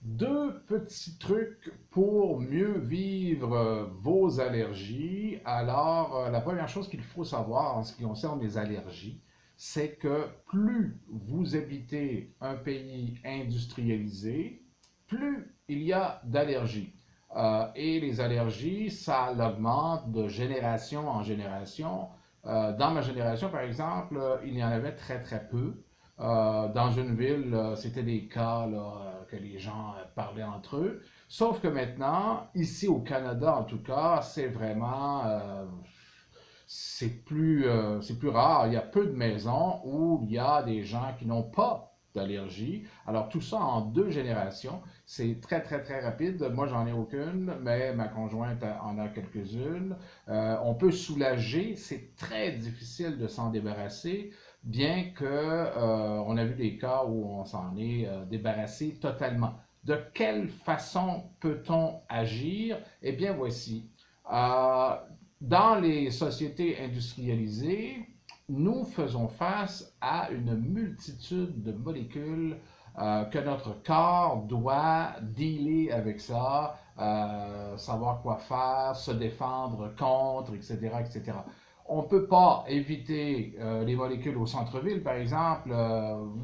Deux petits trucs pour mieux vivre vos allergies. Alors, la première chose qu'il faut savoir en ce qui concerne les allergies, c'est que plus vous habitez un pays industrialisé, plus il y a d'allergies. Et les allergies, ça augmente de génération en génération. Dans ma génération, par exemple, il y en avait très très peu. Dans une ville, c'était des cas là, que les gens parlaient entre eux. Sauf que maintenant, ici au Canada en tout cas, c'est vraiment, c'est plus rare. Il y a peu de maisons où il y a des gens qui n'ont pas d'allergie. Alors tout ça en deux générations, c'est très très très rapide. Moi j'en ai aucune, mais ma conjointe en a quelques-unes. On peut soulager, c'est très difficile de s'en débarrasser, bien que on a vu des cas où on s'en est débarrassé totalement. De quelle façon peut-on agir? Eh bien voici. Euh, dans les sociétés industrialisées, nous faisons face à une multitude de molécules que notre corps doit dealer avec ça, savoir quoi faire, se défendre contre, etc., etc. On ne peut pas éviter les molécules au centre-ville, par exemple,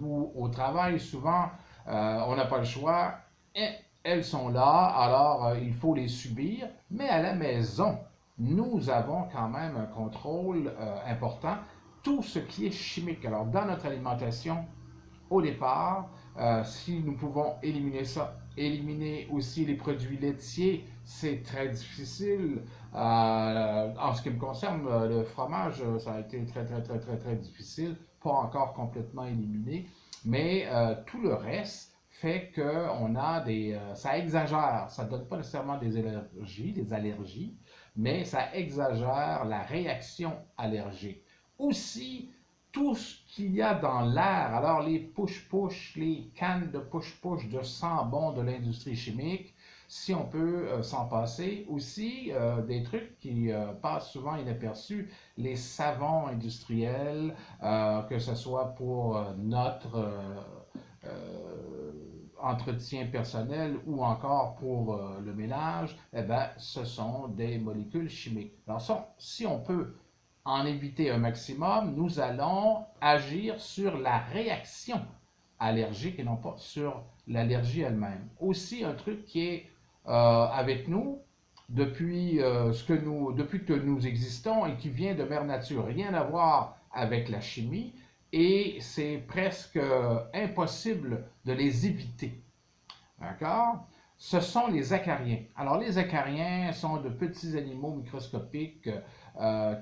ou au travail, souvent, on n'a pas le choix. Et elles sont là, alors il faut les subir, mais à la maison, nous avons quand même un contrôle important. Tout ce qui est chimique. Alors, dans notre alimentation, au départ, si nous pouvons éliminer ça, éliminer aussi les produits laitiers, c'est très difficile. En ce qui me concerne, le fromage, ça a été très, très, très, très, très difficile. Pas encore complètement éliminé, mais tout le reste fait qu'on a des... ça exagère, ça ne donne pas nécessairement des allergies, mais ça exagère la réaction allergique. Aussi, tout ce qu'il y a dans l'air, alors les push-push, les cannes de push-push de sang bon de l'industrie chimique, si on peut s'en passer. Aussi, des trucs qui passent souvent inaperçus, les savons industriels, que ce soit pour notre entretien personnel ou encore pour le ménage, eh ben, ce sont des molécules chimiques. Alors ça, si on peut en éviter un maximum, nous allons agir sur la réaction allergique et non pas sur l'allergie elle-même. Aussi, un truc qui est avec nous depuis que nous existons et qui vient de Mère Nature, rien à voir avec la chimie, et c'est presque impossible de les éviter. D'accord? Ce sont les acariens. Alors, les acariens sont de petits animaux microscopiques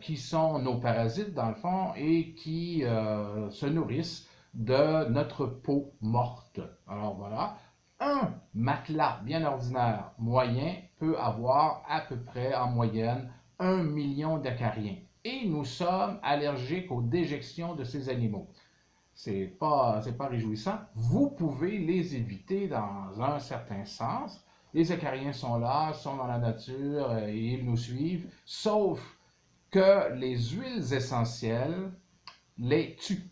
qui sont nos parasites, dans le fond, et qui se nourrissent de notre peau morte. Alors, voilà. Un matelas bien ordinaire, moyen, peut avoir à peu près, en moyenne, 1 million d'acariens. Et nous sommes allergiques aux déjections de ces animaux. C'est pas réjouissant. Vous pouvez les éviter dans un certain sens. Les acariens sont là, sont dans la nature et ils nous suivent, sauf que les huiles essentielles les tuent.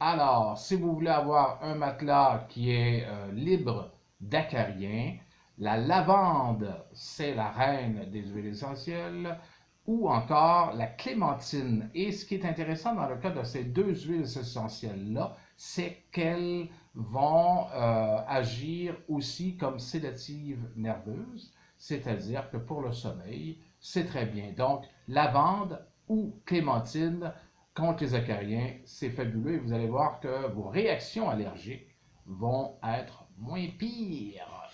Alors, si vous voulez avoir un matelas qui est libre d'acariens, la lavande, c'est la reine des huiles essentielles, ou encore la clémentine. Et ce qui est intéressant dans le cas de ces deux huiles essentielles-là, c'est qu'elles vont agir aussi comme sédatives nerveuses, c'est-à-dire que pour le sommeil, c'est très bien. Donc, lavande ou clémentine contre les acariens, c'est fabuleux et vous allez voir que vos réactions allergiques vont être moins pires.